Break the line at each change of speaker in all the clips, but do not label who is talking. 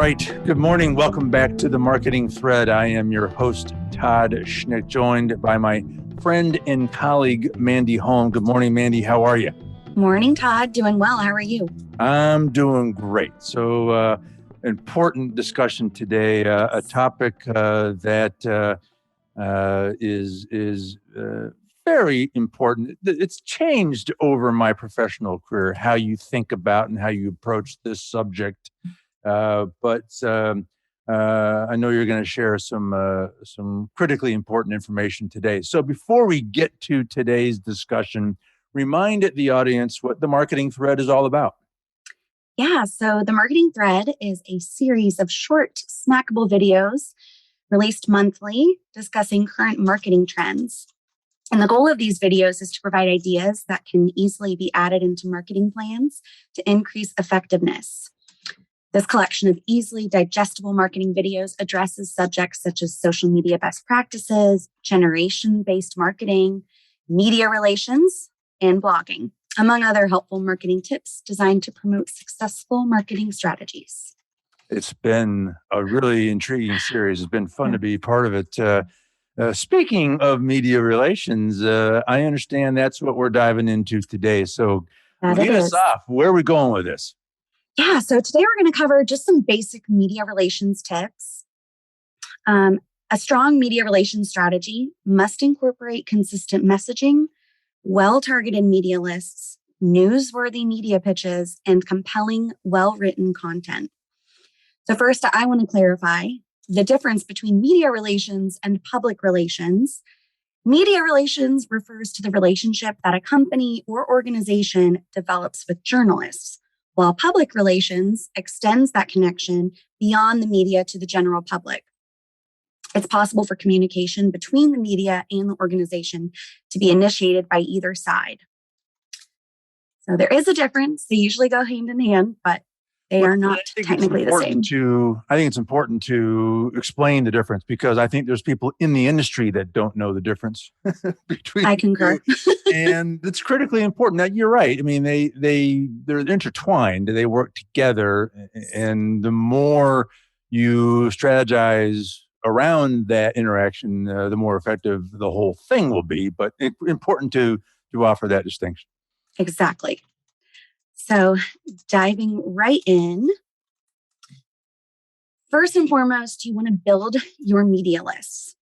right. Good morning. Welcome back to the Marketing Thread. I am your host, Todd Schnick, joined by my friend and colleague, Mandy Holm. Good morning, Mandy. How are you?
Morning, Todd. Doing well. How are you?
I'm doing great. So, important discussion today. A topic that is very important. It's changed over my professional career, how you think about and how you approach this subject. But I know you're going to share some critically important information today. So before we get to today's discussion, remind the audience what the Marketing Thread is all about.
Yeah, so the Marketing Thread is a series of short, snackable videos released monthly discussing current marketing trends. And the goal of these videos is to provide ideas that can easily be added into marketing plans to increase effectiveness. This collection of easily digestible marketing videos addresses subjects such as social media best practices, generation-based marketing, media relations, and blogging, among other helpful marketing tips designed to promote successful marketing strategies.
It's been a really intriguing series. It's been fun to be part of it. Speaking of media relations, I understand that's what we're diving into today. So lead us off. Where are we going with this?
Yeah, so today we're going to cover just some basic media relations tips. A strong media relations strategy must incorporate consistent messaging, well-targeted media lists, newsworthy media pitches, and compelling, well-written content. So first, I want to clarify the difference between media relations and public relations. Media relations refers to the relationship that a company or organization develops with journalists, while public relations extends that connection beyond the media to the general public. It's possible for communication between the media and the organization to be initiated by either side. So there is a difference. They usually go hand in hand, but they are not technically the same.
I think it's important to explain the difference because I think there's people in the industry that don't know the difference between.
I concur.
And it's critically important. Now, you're right. I mean, they're intertwined. They work together, and the more you strategize around that interaction, the more effective the whole thing will be. But it's important to offer that distinction.
Exactly. So diving right in, first and foremost, you want to build your media lists.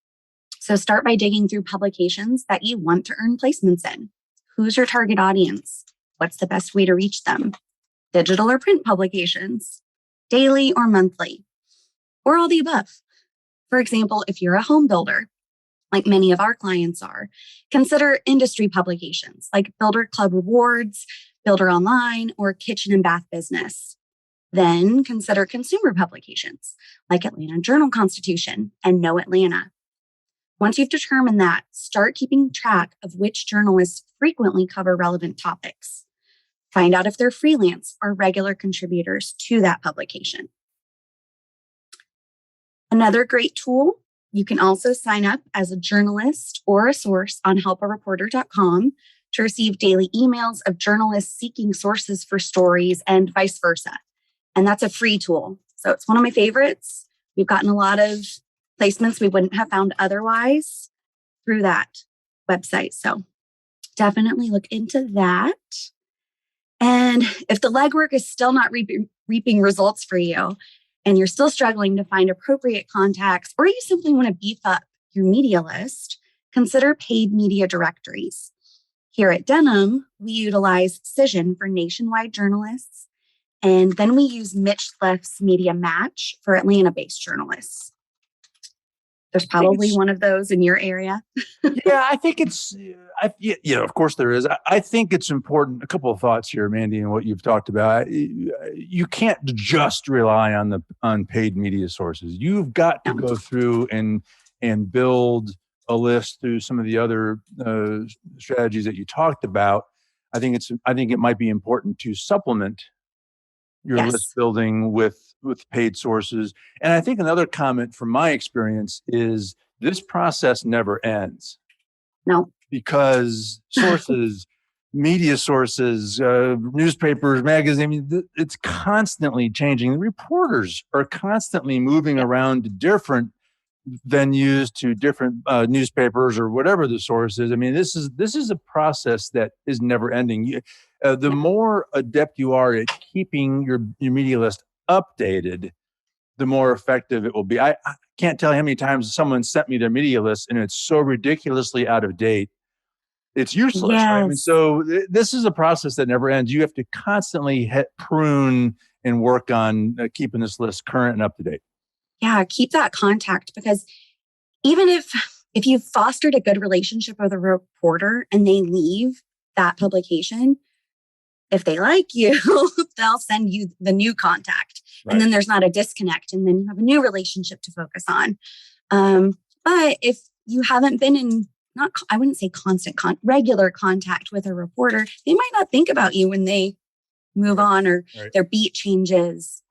So start by digging through publications that you want to earn placements in. Who's your target audience? What's the best way to reach them? Digital or print publications? Daily or monthly? Or all the above? For example, if you're a home builder, like many of our clients are, consider industry publications like Builder Club Rewards, Builder Online, or Kitchen and Bath Business. Then consider consumer publications like Atlanta Journal-Constitution and Know Atlanta. Once you've determined that, start keeping track of which journalists frequently cover relevant topics. Find out if they're freelance or regular contributors to that publication. Another great tool, you can also sign up as a journalist or a source on helpareporter.com to receive daily emails of journalists seeking sources for stories and vice versa. And that's a free tool. So it's one of my favorites. We've gotten a lot of placements we wouldn't have found otherwise through that website. So definitely look into that. And if the legwork is still not reaping results for you, and you're still struggling to find appropriate contacts, or you simply want to beef up your media list, consider paid media directories. Here at Denim, we utilize Cision for nationwide journalists, and then we use Mitch Left's Media Match for Atlanta-based journalists. There's probably one of those in your area.
Yeah, I think it's, of course there is. I think it's important. A couple of thoughts here, Mandy, and what you've talked about. You can't just rely on paid media sources. You've got to go through and build a list through some of the other strategies that you talked about. I think it might be important to supplement your list building with paid sources. And I think another comment from my experience is this process never ends.
No.
Because sources media sources, newspapers, magazines. I mean, it's constantly changing. The reporters are constantly moving around to different venues, to different newspapers, or whatever the source is. I mean, this is a process that is never ending. The more adept you are at keeping your media list updated, the more effective it will be. I can't tell you how many times someone sent me their media list and it's so ridiculously out of date, it's useless, right? And
Yes.
so this is a process that never ends. You have to constantly prune and work on keeping this list current and up to date.
Yeah, keep that contact, because even if you've fostered a good relationship with a reporter and they leave that publication, if they like you, they'll send you the new contact. Right. And then there's not a disconnect, and then you have a new relationship to focus on. But if you haven't been in, I wouldn't say regular contact with a reporter, they might not think about you when they move on, or their beat changes.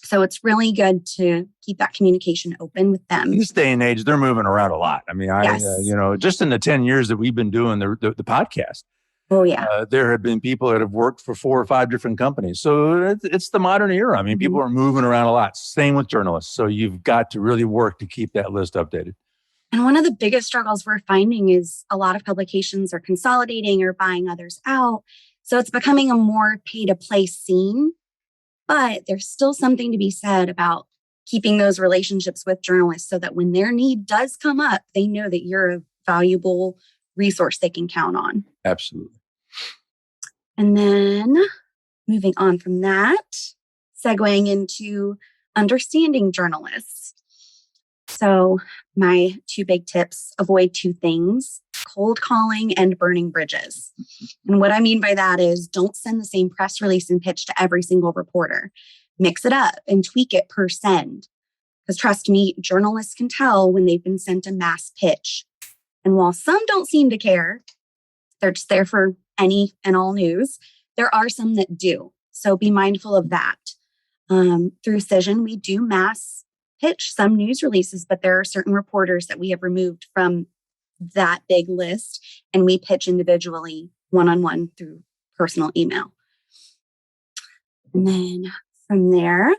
So it's really good to keep that communication open with them.
In this day and age, they're moving around a lot. I mean, just in the 10 years that we've been doing the podcast, there have been people that have worked for 4 or 5 different companies. So it's the modern era. I mean, people are moving around a lot. Same with journalists. So you've got to really work to keep that list updated.
And one of the biggest struggles we're finding is a lot of publications are consolidating or buying others out. So it's becoming a more pay-to-play scene. But there's still something to be said about keeping those relationships with journalists so that when their need does come up, they know that you're a valuable resource they can count on.
Absolutely.
And then moving on from that, segueing into understanding journalists. So my 2 big tips: avoid 2 things: cold calling and burning bridges. And what I mean by that is, don't send the same press release and pitch to every single reporter. Mix it up and tweak it per send. Because trust me, journalists can tell when they've been sent a mass pitch. And while some don't seem to care, they're just there for any and all news, there are some that do. So be mindful of that. Through Cision, we do mass pitch some news releases, but there are certain reporters that we have removed from that big list, and we pitch individually, one-on-one, through personal email. And then from there,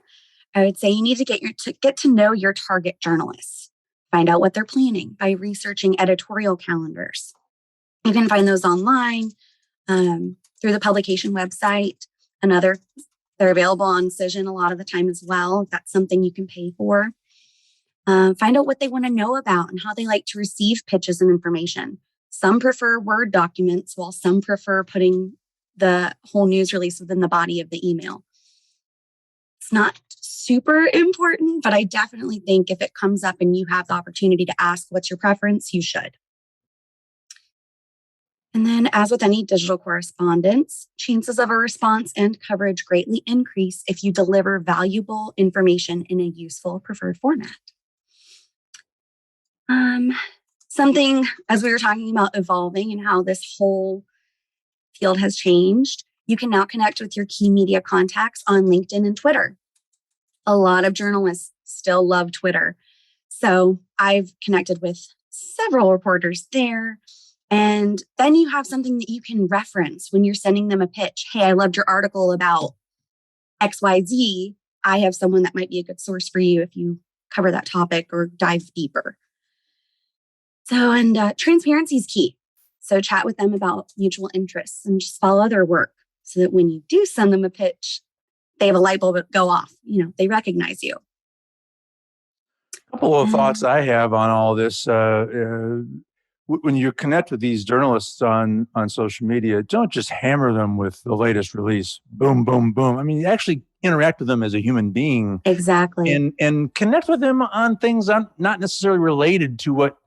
I would say you need to get to know your target journalists. Find out what they're planning by researching editorial calendars. You can find those online through the publication website. They're available on Cision a lot of the time as well. That's something you can pay for. Find out what they want to know about and how they like to receive pitches and information. Some prefer Word documents, while some prefer putting the whole news release within the body of the email. It's not super important, but I definitely think if it comes up and you have the opportunity to ask what's your preference, you should. And then, as with any digital correspondence, chances of a response and coverage greatly increase if you deliver valuable information in a useful preferred format. Something, as we were talking about evolving and how this whole field has changed, you can now connect with your key media contacts on LinkedIn and Twitter. A lot of journalists still love Twitter. So I've connected with several reporters there. And then you have something that you can reference when you're sending them a pitch. Hey, I loved your article about XYZ. I have someone that might be a good source for you if you cover that topic or dive deeper. So, and transparency is key. So chat with them about mutual interests and just follow their work so that when you do send them a pitch, they have a light bulb go off. They recognize you.
A couple of thoughts I have on all this. When you connect with these journalists on social media, don't just hammer them with the latest release. Boom, boom, boom. I mean, you actually interact with them as a human being.
Exactly.
And connect with them on things not necessarily related to what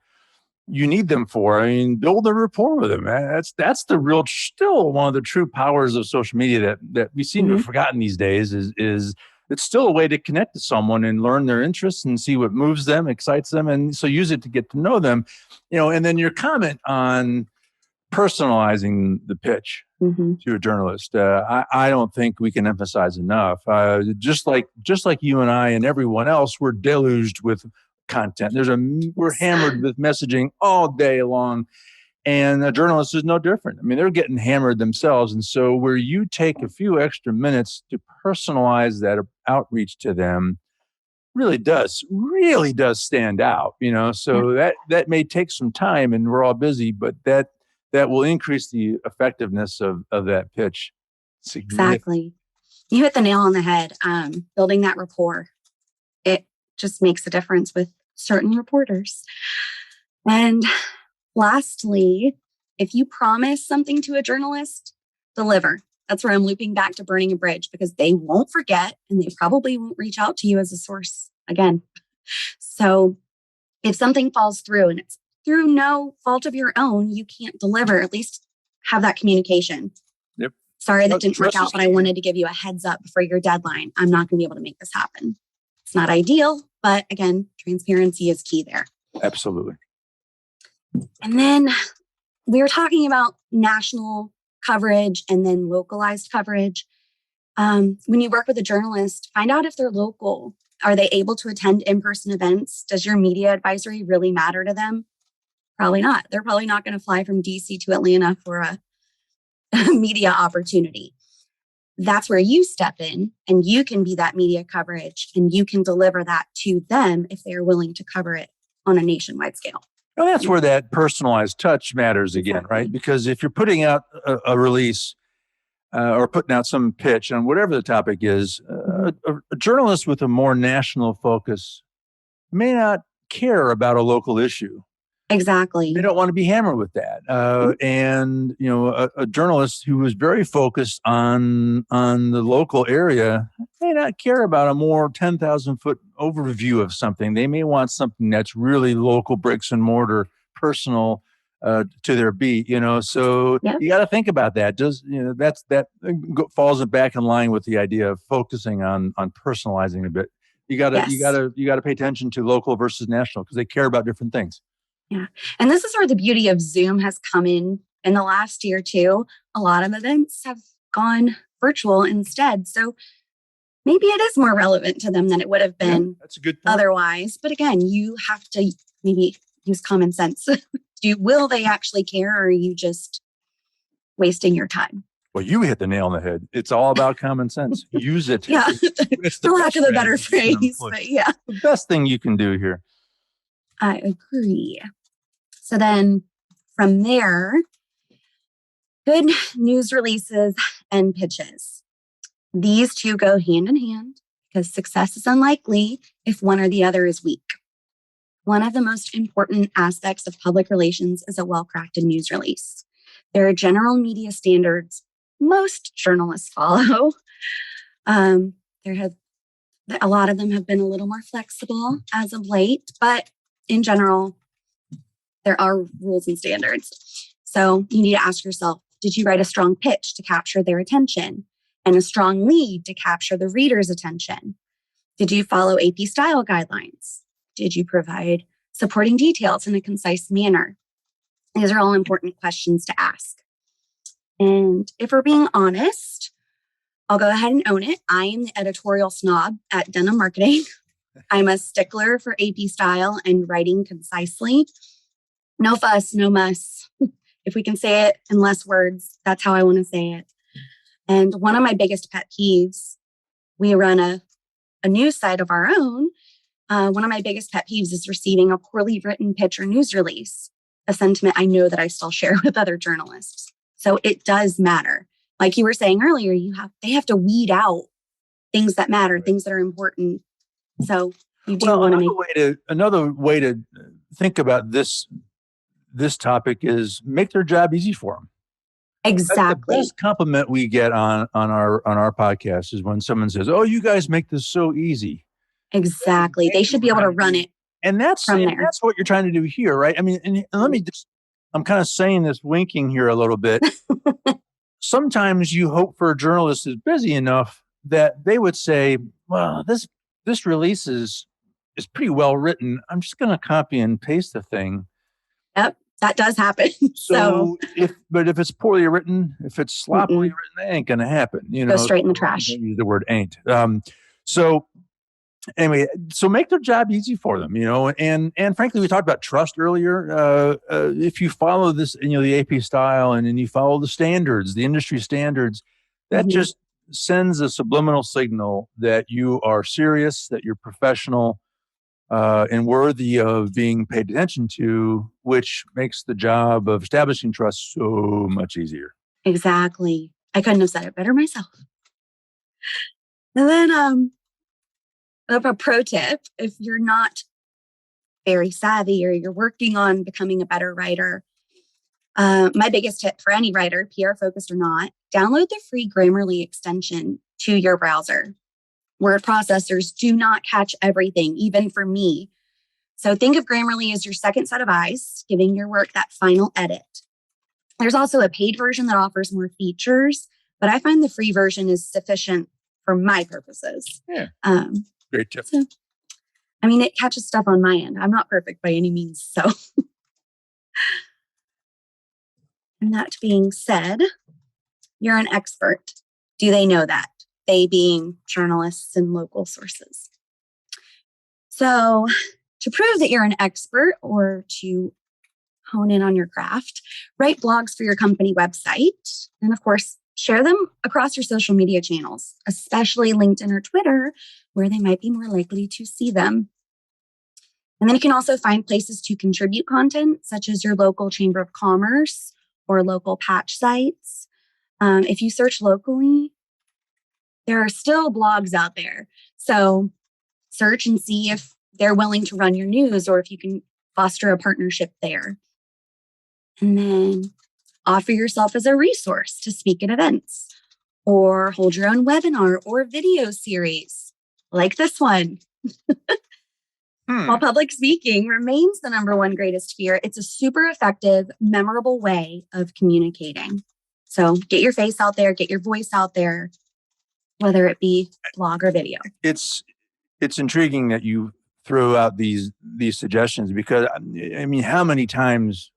you need them for. I mean, build a rapport with them. That's the real, still one of the true powers of social media that we seem to have forgotten these days is it's still a way to connect to someone and learn their interests and see what moves them, excites them. And so use it to get to know them, and then your comment on personalizing the pitch to a journalist. I don't think we can emphasize enough. Just like you and I and everyone else, we're deluged with content. We're hammered with messaging all day long. And a journalist is no different. I mean, they're getting hammered themselves. And so where you take a few extra minutes to personalize that outreach to them really does stand out, so that may take some time and we're all busy, but that will increase the effectiveness of that pitch significantly.
Exactly. You hit the nail on the head. Building that rapport, it just makes a difference with certain reporters. And lastly, if you promise something to a journalist, deliver. That's where I'm looping back to burning a bridge, because they won't forget and they probably won't reach out to you as a source again. So if something falls through and it's through no fault of your own, you can't deliver, at least have that communication.
Yep.
Sorry, that didn't work out, but I wanted to give you a heads up before your deadline. I'm not going to be able to make this happen. It's not ideal, but again, transparency is key there.
Absolutely.
And then we were talking about national coverage and then localized coverage. When you work with a journalist, find out if they're local. Are they able to attend in-person events? Does your media advisory really matter to them? Probably not. They're probably not going to fly from DC to Atlanta for a media opportunity. That's where you step in and you can be that media coverage and you can deliver that to them if they are willing to cover it on a nationwide scale.
Well, that's where that personalized touch matters again,
Exactly.
right? Because if you're putting out a release or putting out some pitch on whatever the topic is, a journalist with a more national focus may not care about a local issue.
Exactly.
They don't want to be hammered with that. And, a journalist who is very focused on the local area may not care about a more 10,000 foot overview of something. They may want something that's really local, bricks and mortar, personal to their beat, so you got to think about that. That falls back in line with the idea of focusing on personalizing a bit. You got to pay attention to local versus national because they care about different things.
Yeah. And this is where the beauty of Zoom has come in the last year too. A lot of events have gone virtual instead. So maybe it is more relevant to them than it would have been
that's a good point.
Otherwise. But again, you have to maybe use common sense. Will they actually care, or are you just wasting your time?
Well, you hit the nail on the head. It's all about common sense. Use it.
Yeah.
It's
the lack of a better phrase, but yeah.
The best thing you can do here.
I agree. So then from there, good news releases and pitches. These two go hand in hand because success is unlikely if one or the other is weak. One of the most important aspects of public relations is a well-crafted news release. There are general media standards most journalists follow. A lot of them have been a little more flexible as of late, but in general, there are rules and standards. So you need to ask yourself, did you write a strong pitch to capture their attention and a strong lead to capture the reader's attention? Did you follow AP style guidelines? Did you provide supporting details in a concise manner? These are all important questions to ask. And if we're being honest, I'll go ahead and own it. I am the editorial snob at Denim Marketing. I'm a stickler for AP style and writing concisely. No fuss, no muss. If we can say it in less words, that's how I want to say it. And one of my biggest pet peeves, we run a news site of our own. One of my biggest pet peeves is receiving a poorly written pitch or news release, a sentiment I know that I still share with other journalists. So it does matter. Like you were saying earlier, they have to weed out things that matter, things that are important. So you do want to make
another way to think about this topic is make their job easy for them.
Exactly.
The best compliment we get on our podcast is when someone says, "Oh, you guys make this so easy."
Exactly. They should be able to run it.
And that's what you're trying to do here, right? I mean, and let me just, I'm kind of saying this winking here a little bit. Sometimes you hope for a journalist who's busy enough that they would say, well, this release is pretty well written. I'm just going to copy and paste the thing.
Yep, that does happen. So
if it's poorly written, if it's sloppily written, that ain't going to happen.
Go straight in the trash.
Don't use the word ain't. So anyway, so make their job easy for them, and frankly, we talked about trust earlier. If you follow this, the AP style, and then you follow the standards, the industry standards, that
Mhm.
just sends a subliminal signal that you are serious, that you're professional, and worthy of being paid attention to, which makes the job of establishing trust so much easier.
Exactly. I couldn't have said it better myself. And then a pro tip, if you're not very savvy or you're working on becoming a better writer, my biggest tip for any writer, PR focused or not, download the free Grammarly extension to your browser. Word processors do not catch everything, even for me. So think of Grammarly as your second set of eyes, giving your work that final edit. There's also a paid version that offers more features, but I find the free version is sufficient for my purposes.
Yeah. Great tip.
So, it catches stuff on my end. I'm not perfect by any means. So, and that being said, you're an expert. Do they know that? They being journalists and local sources. So, to prove that you're an expert or to hone in on your craft, write blogs for your company website. And of course, share them across your social media channels, especially LinkedIn or Twitter, where they might be more likely to see them. And then you can also find places to contribute content, such as your local Chamber of Commerce or local patch sites. If you search locally, there are still blogs out there. So search and see if they're willing to run your news or if you can foster a partnership there. And then offer yourself as a resource to speak at events or hold your own webinar or video series like this one. While public speaking remains the number one greatest fear, it's a super effective, memorable way of communicating. So get your face out there, get your voice out there, whether it be blog or video.
It's intriguing that you throw out these suggestions because how many times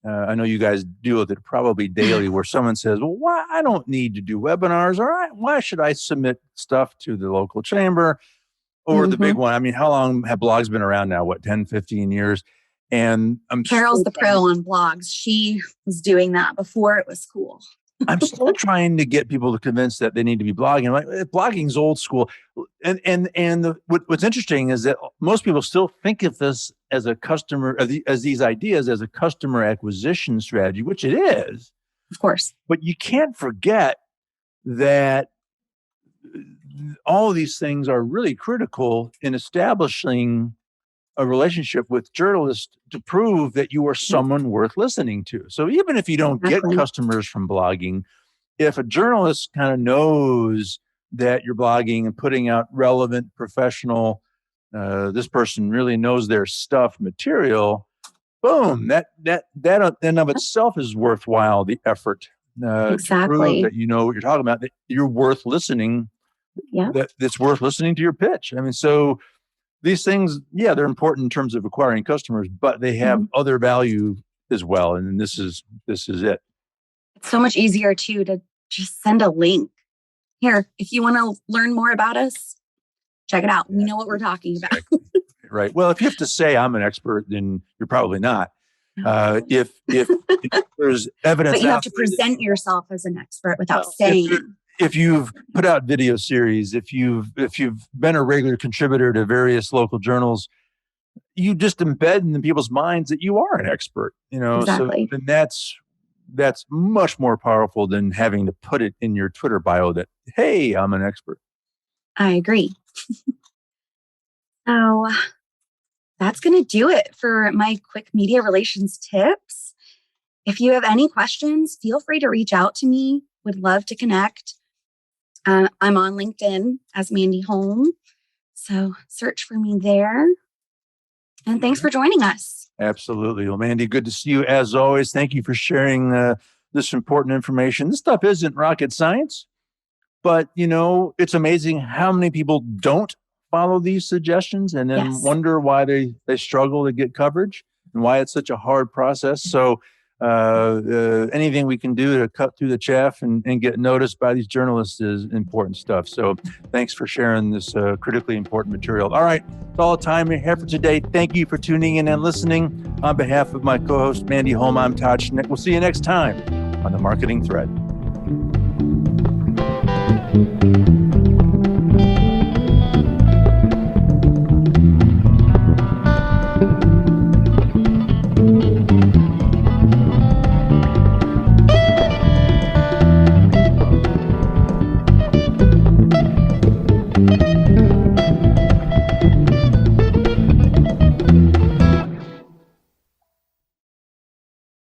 I know you guys deal with it probably daily where someone says, well, why I don't need to do webinars, or why should I submit stuff to the local chamber or the big one? How long have blogs been around now? 10, 15 years? And
Carol's the pro on blogs. She was doing that before it was cool.
I'm still trying to get people to convince that they need to be blogging. Like blogging's old school, and what's interesting is that most people still think of this as a customer, as these ideas as a customer acquisition strategy, which it is,
of course.
But you can't forget that all of these things are really critical in establishing a relationship with journalists to prove that you are someone worth listening to. So even if you don't get customers from blogging, if a journalist kind of knows that you're blogging and putting out relevant, professional, this person really knows their stuff material, boom, that in of itself is worthwhile, the effort to prove that you know what you're talking about, that you're worth listening, that's worth listening to your pitch. So these things, they're important in terms of acquiring customers, but they have other value as well. And this is it.
It's so much easier too to just send a link. Here, if you want to learn more about us, check it out. We know what we're talking about.
Right. Well, if you have to say I'm an expert, then you're probably not. If there's evidence,
but you have to present yourself as an expert without saying.
If you've put out video series, if you've been a regular contributor to various local journals, you just embed in people's minds that you are an expert.
Exactly.
So that's much more powerful than having to put it in your Twitter bio that, hey, I'm an expert.
I agree. So that's going to do it for my quick media relations tips. If you have any questions, feel free to reach out to me. Would love to connect. I'm on LinkedIn as Mandy Holm. So search for me there. And thanks for joining us.
Absolutely. Well, Mandy, good to see you as always. Thank you for sharing this important information. This stuff isn't rocket science, but it's amazing how many people don't follow these suggestions and then wonder why they struggle to get coverage and why it's such a hard process. So anything we can do to cut through the chaff and get noticed by these journalists is important stuff. So thanks for sharing this critically important material. All right, that's all the time we have for today. Thank you for tuning in and listening. On behalf of my co-host, Mandy Holm, I'm Todd Schnick. We'll see you next time on The Marketing Thread.